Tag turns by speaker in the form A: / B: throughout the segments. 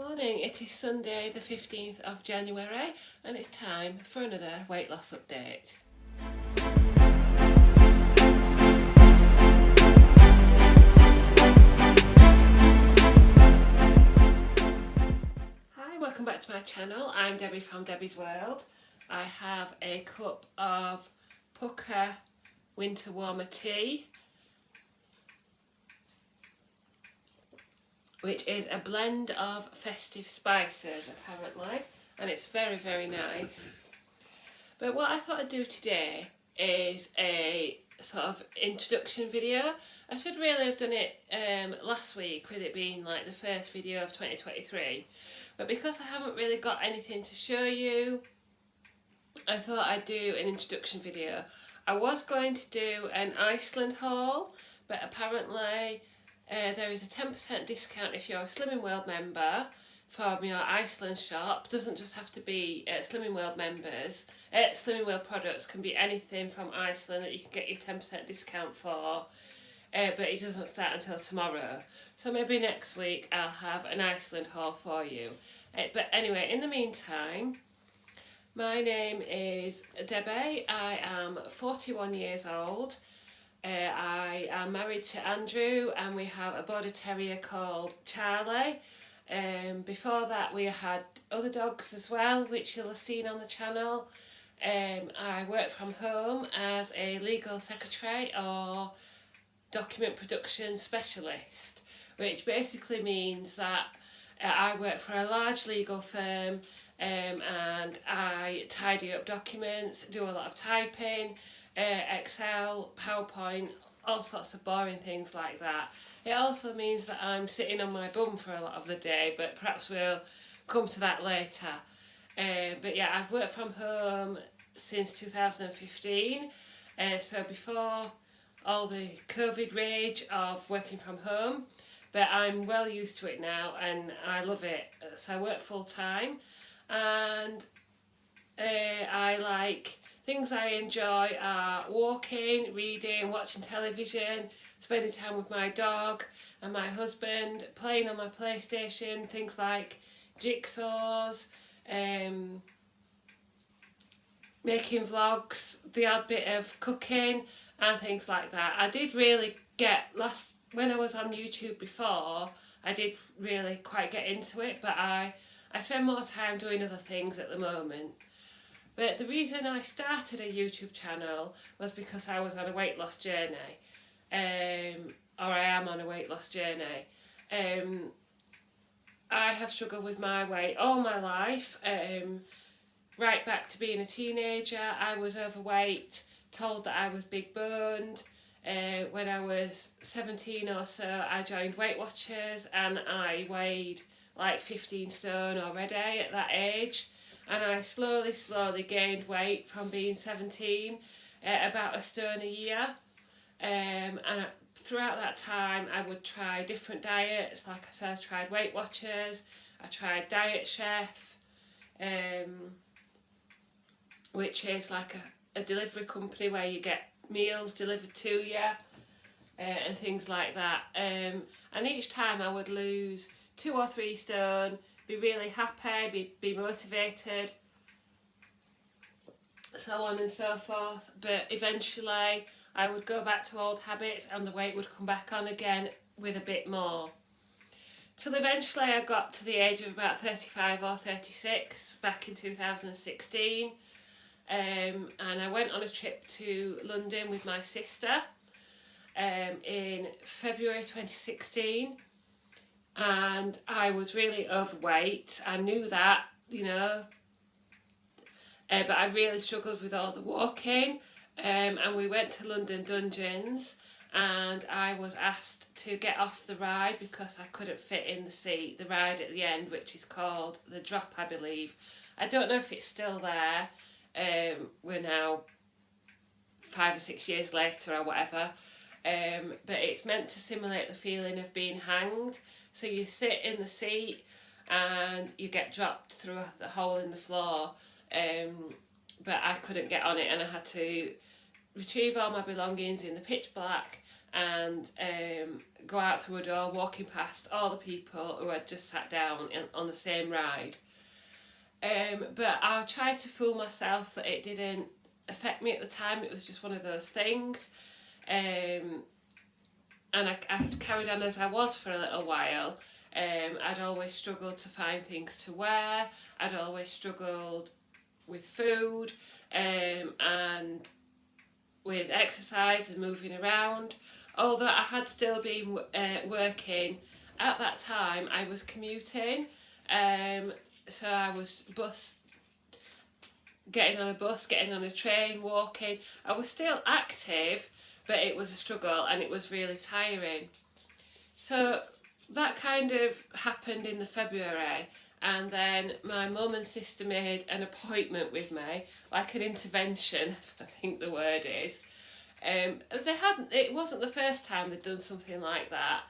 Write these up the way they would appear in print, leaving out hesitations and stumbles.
A: Morning, it is Sunday the 15th of January and it's time for another weight loss update. Hi, welcome back to my channel. I'm Debbie from Debbie's World. I have a cup of Pucker Winter Warmer tea, which is a blend of festive spices apparently, and it's very, very nice. But what I thought I'd do today is a sort of introduction video. I should really have done it last week, with it being like the first video of 2023, but because I haven't really got anything to show you, I thought I'd do an introduction video. I was going to do an Iceland haul, but apparently there is a 10% discount if you're a Slimming World member from your Iceland shop. It doesn't just have to be Slimming World members. Slimming World products can be anything from Iceland that you can get your 10% discount for, but it doesn't start until tomorrow. So maybe next week I'll have an Iceland haul for you. But anyway, in the meantime, my name is Debbie. I am 41 years old. I am married to Andrew and we have a border terrier called Charlie. Before that we had other dogs as well, which you'll have seen on the channel. I work from home as a legal secretary or document production specialist, which basically means that I work for a large legal firm, and I tidy up documents, do a lot of typing, Excel, PowerPoint, all sorts of boring things like that. It also means that I'm sitting on my bum for a lot of the day, but perhaps we'll come to that later. But yeah, I've worked from home since 2015, so before all the COVID rage of working from home, but I'm well used to it now and I love it. So I work full time, and things I enjoy are walking, reading, watching television, spending time with my dog and my husband, playing on my PlayStation, things like jigsaws, making vlogs, the odd bit of cooking and things like that. I did really when I was on YouTube before, I did really quite get into it, but I spend more time doing other things at the moment. But the reason I started a YouTube channel was because I was on a weight loss journey, or I am on a weight loss journey. I have struggled with my weight all my life, right back to being a teenager. I was overweight, told that I was big boned. When I was 17 or so, I joined Weight Watchers and I weighed like 15 stone already at that age. And I slowly gained weight from being 17, about a stone a year. And throughout that time I would try different diets. Like I said, I tried Weight Watchers, I tried Diet Chef, which is like a delivery company where you get meals delivered to you, and things like that. And each time I would lose 2 or 3 stone, be really happy, be motivated, so on and so forth. But eventually I would go back to old habits and the weight would come back on again with a bit more. Till eventually I got to the age of about 35 or 36 back in 2016, and I went on a trip to London with my sister in February 2016. And I was really overweight. I knew that, but I really struggled with all the walking, and we went to London Dungeons and I was asked to get off the ride because I couldn't fit in the seat, the ride at the end, which is called the Drop, I believe. I don't know if it's still there. We're now 5 or 6 years later or whatever, but it's meant to simulate the feeling of being hanged. So you sit in the seat and you get dropped through the hole in the floor, but I couldn't get on it and I had to retrieve all my belongings in the pitch black and go out through a door, walking past all the people who had just sat down on the same ride. But I tried to fool myself that it didn't affect me at the time. It was just one of those things. And I carried on as I was for a little while. I'd always struggled to find things to wear. I'd always struggled with food and with exercise and moving around. Although I had still been working at that time, I was commuting. So I was getting on a bus, getting on a train, walking. I was still active, but it was a struggle and it was really tiring. So that kind of happened in the February, and then my mum and sister made an appointment with me, like an intervention, I think the word is. It wasn't the first time they'd done something like that,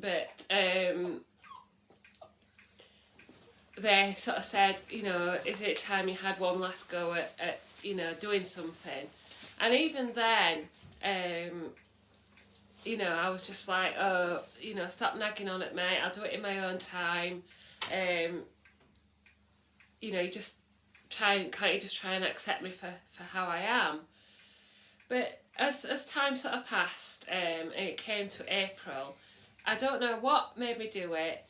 A: but they sort of said, is it time you had one last go at doing something? And even then, I was just like, oh, stop nagging on at me, I'll do it in my own time. Can't you just try and accept me for how I am? But as time sort of passed, and it came to April, I don't know what made me do it,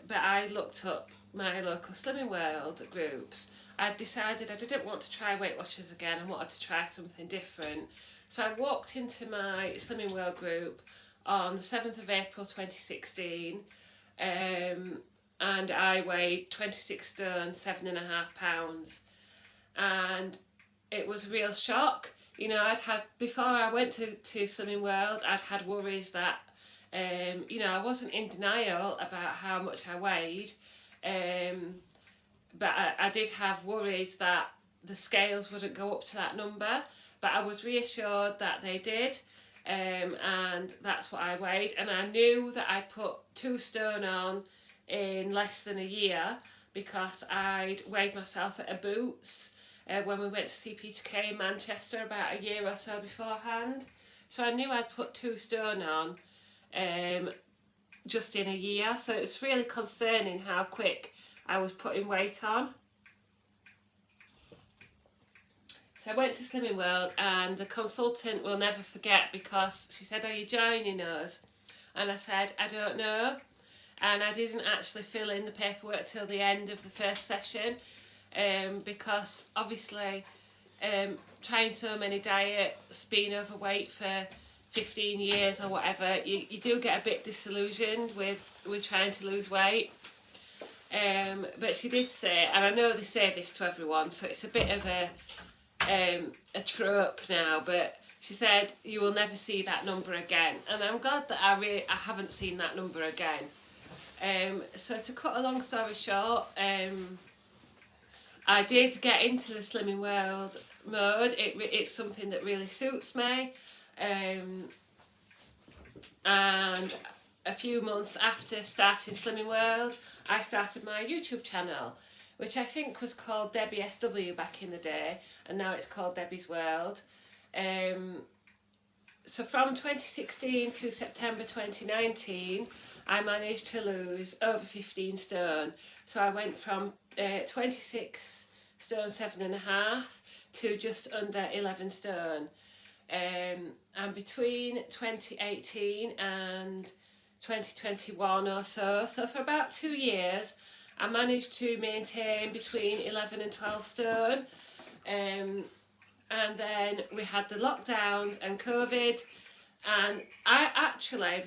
A: but I looked up my local Slimming World groups. I decided I didn't want to try Weight Watchers again. I wanted to try something different. So I walked into my Slimming World group on the 7th of April 2016, and I weighed 26 stone, 7.5 pounds. And it was a real shock. Before I went to Slimming World, I'd had worries that, I wasn't in denial about how much I weighed, but I did have worries that the scales wouldn't go up to that number, but I was reassured that they did, and that's what I weighed. And I knew that I'd put 2 stone on in less than a year, because I'd weighed myself at a Boots when we went to see Peter Kay in Manchester about a year or so beforehand. So I knew I'd put 2 stone on just in a year. So it was really concerning how quick I was putting weight on. So I went to Slimming World, and the consultant will never forget, because she said, "Are you joining us?" And I said, "I don't know." And I didn't actually fill in the paperwork till the end of the first session, because obviously trying so many diets, being overweight for 15 years or whatever, you do get a bit disillusioned with trying to lose weight. But she did say, and I know they say this to everyone, so it's a bit of a trope now, but she said, "You will never see that number again." And I'm glad that I haven't seen that number again. So to cut a long story short, I did get into the Slimming World mode. It's something that really suits me, and a few months after starting Slimming World, I started my YouTube channel, which I think was called Debbie SW back in the day, and now it's called Debbie's World. So from 2016 to September 2019, I managed to lose over 15 stone. So I went from 26 stone 7.5 to just under 11 stone. And between 2018 and 2021 or so for about 2 years, I managed to maintain between 11 and 12 stone. And then we had the lockdowns and COVID, and I actually,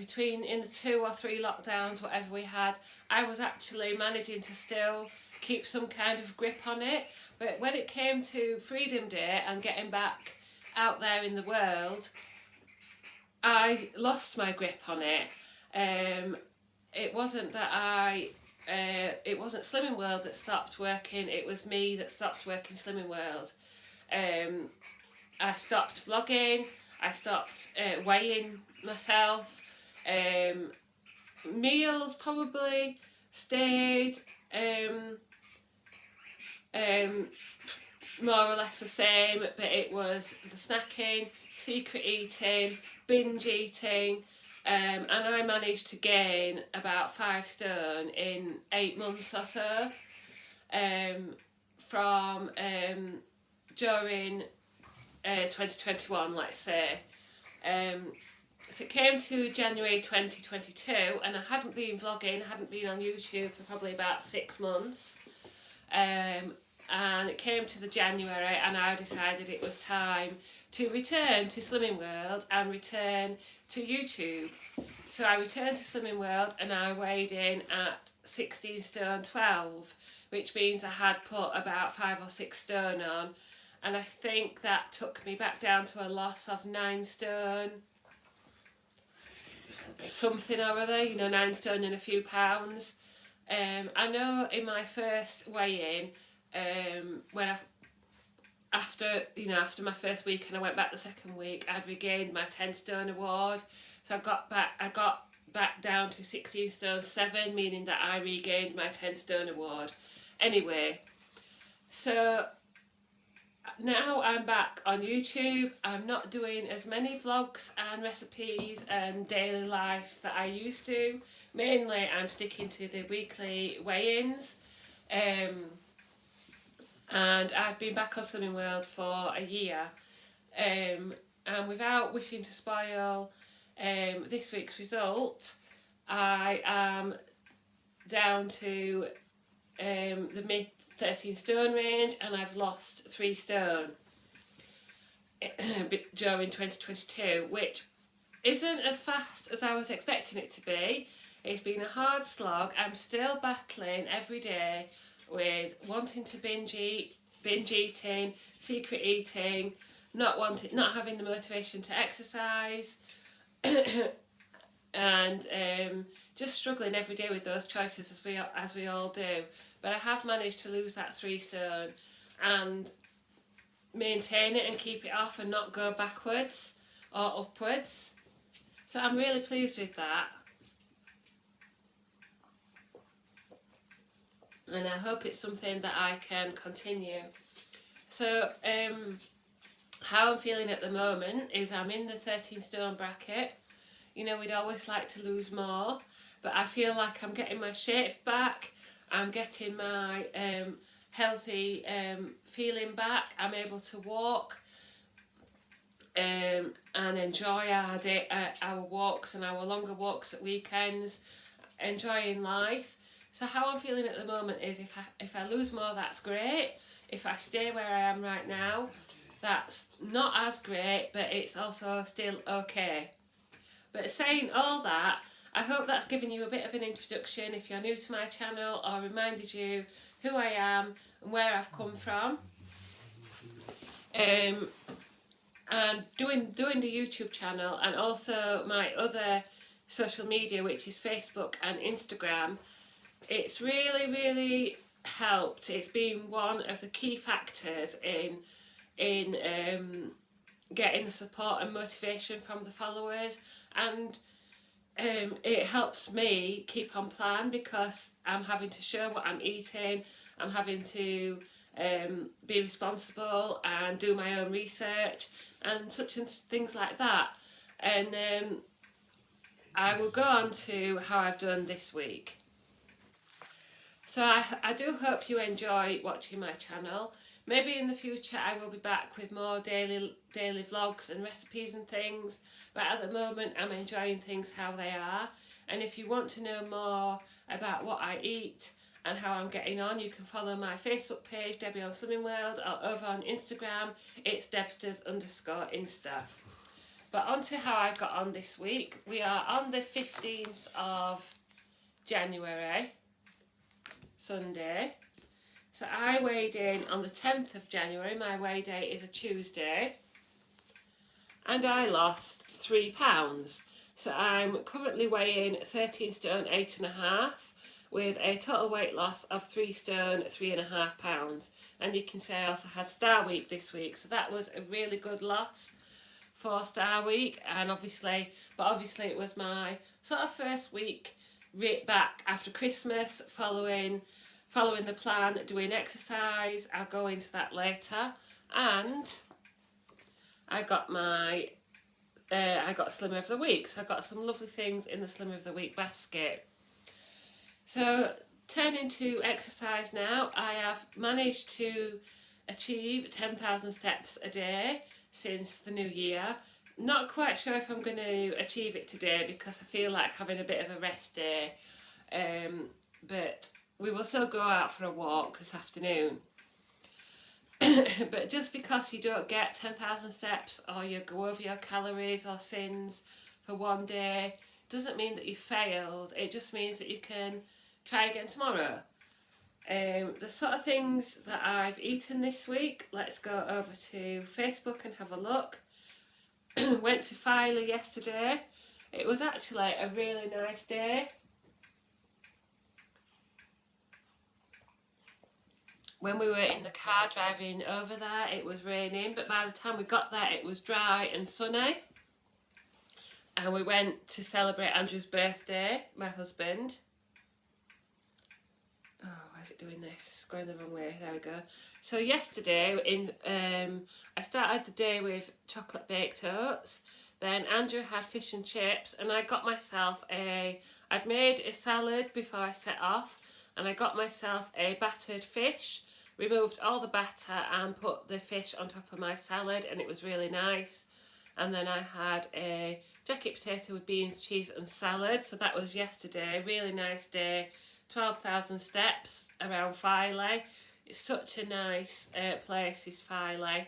A: in the 2 or 3 lockdowns, whatever we had, I was actually managing to still keep some kind of grip on it. But when it came to Freedom Day and getting back out there in the world, I lost my grip on it. It wasn't that it wasn't Slimming World that stopped working, it was me that stopped working Slimming World. I stopped vlogging, I stopped weighing myself, meals probably stayed more or less the same, but it was the snacking, secret eating, binge eating, and I managed to gain about 5 stone in 8 months or so, from during 2021, let's say. So it came to January 2022, and I hadn't been vlogging, I hadn't been on YouTube for probably about 6 months. And it came to the January, and I decided it was time to return to Slimming World and return to YouTube. So I returned to Slimming World, and I weighed in at 16 stone 12, which means I had put about 5 or 6 stone on, and I think that took me back down to a loss of 9 stone something or other, 9 stone and a few pounds. I know in my first weigh-in, after my first week and I went back the second week, I'd regained my 10 stone award. So I got back down to 16 stone 7, meaning that I regained my 10 stone award. Anyway, so now I'm back on YouTube. I'm not doing as many vlogs and recipes and daily life that I used to. Mainly I'm sticking to the weekly weigh-ins. And I've been back on Slimming World for a year. And without wishing to spoil this week's result, I am down to the mid 13 stone range, and I've lost 3 stone during 2022, which isn't as fast as I was expecting it to be. It's been a hard slog. I'm still battling every day with wanting to binge eating, secret eating, not having the motivation to exercise, and just struggling every day with those choices as we all do. But I have managed to lose that 3 stone and maintain it and keep it off and not go backwards or upwards. So I'm really pleased with that. And I hope it's something that I can continue. So how I'm feeling at the moment is I'm in the 13 stone bracket. We'd always like to lose more, but I feel like I'm getting my shape back. I'm getting my healthy feeling back. I'm able to walk and enjoy our walks and our longer walks at weekends, enjoying life. So how I'm feeling at the moment is if I lose more, that's great. If I stay where I am right now, that's not as great, but it's also still okay. But saying all that, I hope that's given you a bit of an introduction if you're new to my channel, or reminded you who I am and where I've come from. And doing the YouTube channel and also my other social media, which is Facebook and Instagram, it's really, really helped. It's been one of the key factors in getting the support and motivation from the followers, and it helps me keep on plan because I'm having to show what I'm eating, I'm having to be responsible and do my own research and such and things like that. And I will go on to how I've done this week. So I do hope you enjoy watching my channel. Maybe in the future I will be back with more daily vlogs and recipes and things, but at the moment I'm enjoying things how they are. And if you want to know more about what I eat and how I'm getting on, you can follow my Facebook page, Debbie on Slimming World, or over on Instagram, it's Debsters_Insta. But on to how I got on this week. We are on the 15th of January, Sunday. So I weighed in on the 10th of January, my weigh day is a Tuesday, and I lost 3 pounds. So I'm currently weighing 13 stone 8.5 with a total weight loss of 3 stone 3.5 pounds. And you can say I also had Star Week this week, so that was a really good loss for Star Week. And obviously it was my sort of first week back after Christmas following following the plan, doing exercise. I'll go into that later. And I got my Slimmer of the Week. So I got some lovely things in the Slimmer of the Week basket. So turning to exercise now, I have managed to achieve 10,000 steps a day since the new year. Not quite sure if I'm going to achieve it today because I feel like having a bit of a rest day. But we will still go out for a walk this afternoon. But just because you don't get 10,000 steps or you go over your calories or sins for one day doesn't mean that you failed. It just means that you can try again tomorrow. The sort of things that I've eaten this week, let's go over to Facebook and have a look. Went to Filey yesterday. It was actually a really nice day. When we were in the car driving over there, it was raining, but by the time we got there, it was dry and sunny. And we went to celebrate Andrew's birthday, my husband. Oh, why is it doing this? It's going the wrong way. There we go. So yesterday, I started the day with chocolate baked oats. Then Andrew had fish and chips, and I got myself I'd made a salad before I set off, and I got myself a battered fish, removed all the batter and put the fish on top of my salad, and it was really nice. And then I had a jacket potato with beans, cheese and salad. So that was yesterday. Really nice day. 12,000 steps around Filey. It's such a nice place, is Filey.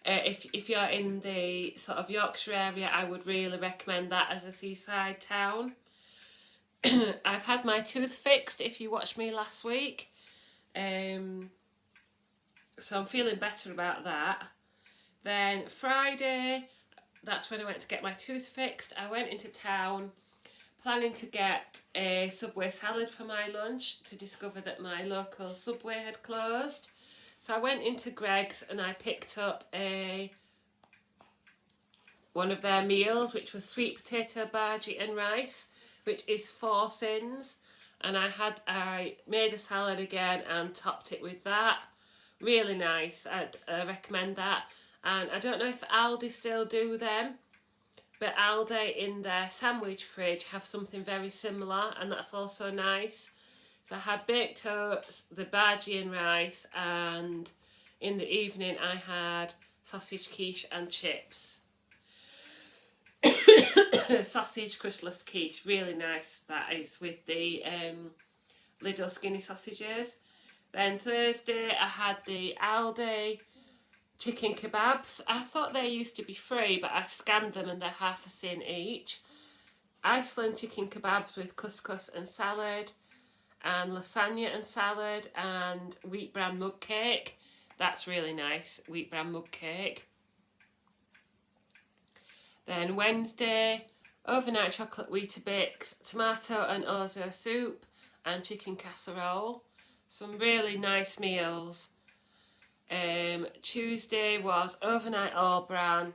A: If you're in the sort of Yorkshire area, I would really recommend that as a seaside town. I've had my tooth fixed, if you watched me last week. So I'm feeling better about that. Then Friday, that's when I went to get my tooth fixed. I went into town planning to get a Subway salad for my lunch to discover that my local Subway had closed. So I went into Greggs and I picked up one of their meals, which was sweet potato bhaji and rice, which is 4 sins. And I made a salad again and topped it with that. Really nice. I'd recommend that. And I don't know if Aldi still do them, but Aldi in their sandwich fridge have something very similar, and that's also nice. So I had baked oats, the bhaji and rice, and in the evening I had sausage quiche and chips. Sausage crustless quiche, really nice that is, with the little skinny sausages. Then Thursday I had the Aldi chicken kebabs. I thought they used to be free, but I scanned them and they're half a sin each. Iceland chicken kebabs with couscous and salad, and lasagna and salad, and wheat bran mug cake. That's really nice, wheat bran mug cake. Then Wednesday, overnight chocolate Weetabix, tomato and orzo soup, and chicken casserole. Some really nice meals. Tuesday was overnight all bran,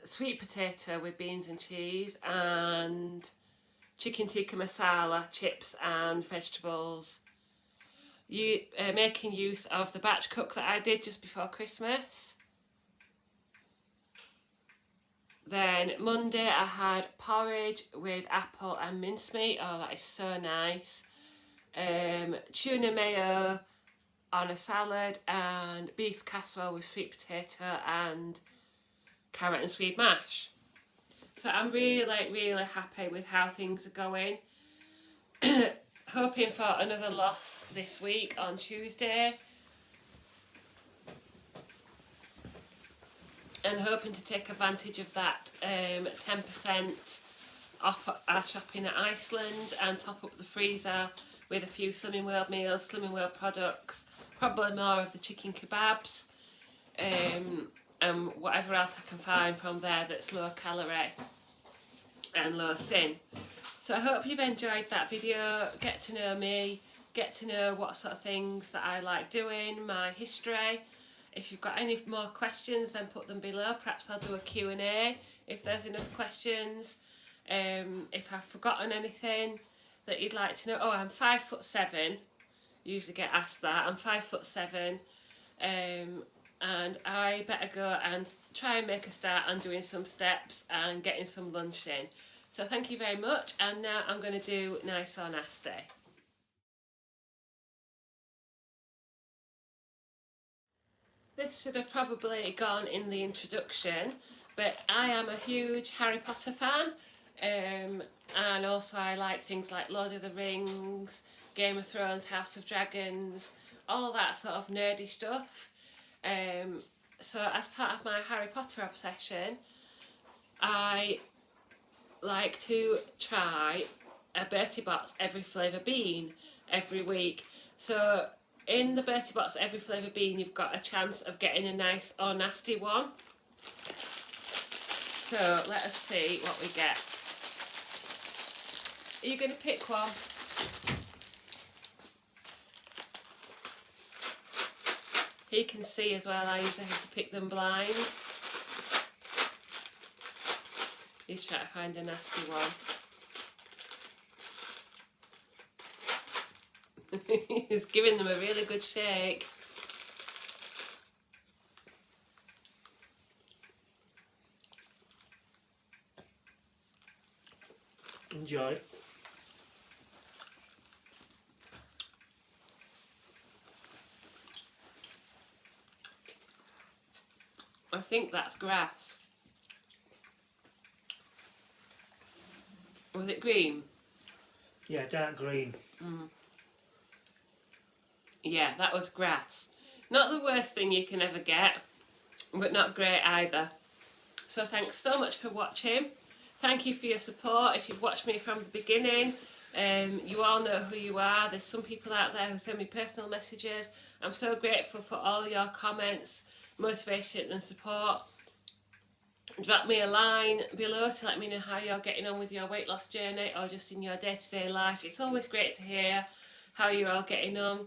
A: sweet potato with beans and cheese, and chicken tikka masala, chips and vegetables. Making use of the batch cook that I did just before Christmas. Then Monday I had porridge with apple and mincemeat. Oh, that is so nice. Tuna mayo on a salad, and beef casserole with sweet potato and carrot and swede mash. So I'm really happy with how things are going. Hoping for another loss this week on Tuesday. And hoping to take advantage of that 10% off our shopping at Iceland, and top up the freezer with a few Slimming World meals, Slimming World products, probably more of the chicken kebabs, and whatever else I can find from there that's low calorie and low sin. So I hope you've enjoyed that video. Get to know me, get to know what sort of things that I like doing, my history. If you've got any more questions, then put them below. Perhaps I'll do a Q&A if there's enough questions. If I've forgotten anything, that you'd like to know. Oh, I'm 5'7". Usually get asked that. I'm 5'7", and I better go and try and make a start on doing some steps and getting some lunch in. So thank you very much, and now I'm going to do nice or nasty. This should have probably gone in the introduction, but I am a huge Harry Potter fan, and also I like things like Lord of the Rings, Game of Thrones, House of Dragons, all that sort of nerdy stuff. So as part of my Harry Potter obsession, I like to try a Bertie Bott's every flavour bean every week. So in the Bertie Bott's every flavour bean, you've got a chance of getting a nice or nasty one. So let us see what we get. Are you going to pick one? He can see as well. I usually have to pick them blind. He's trying to find a nasty one. He's giving them a really good shake.
B: Enjoy.
A: I think that's grass. Was it green?
B: Yeah, dark green.
A: Yeah, that was grass. Not the worst thing you can ever get, but not great either. So thanks so much for watching. Thank you for your support. If you've watched me from the beginning, you all know who you are. There's some people out there who send me personal messages. I'm so grateful for all your comments, motivation and support. Drop me a line below to let me know how you're getting on with your weight loss journey or just in your day-to-day life. It's always great to hear how you're all getting on.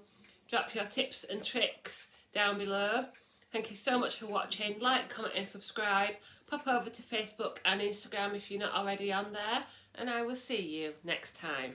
A: Drop your tips and tricks down below. Thank you so much for watching. Like, comment and subscribe. Pop over to Facebook and Instagram if you're not already on there. And I will see you next time.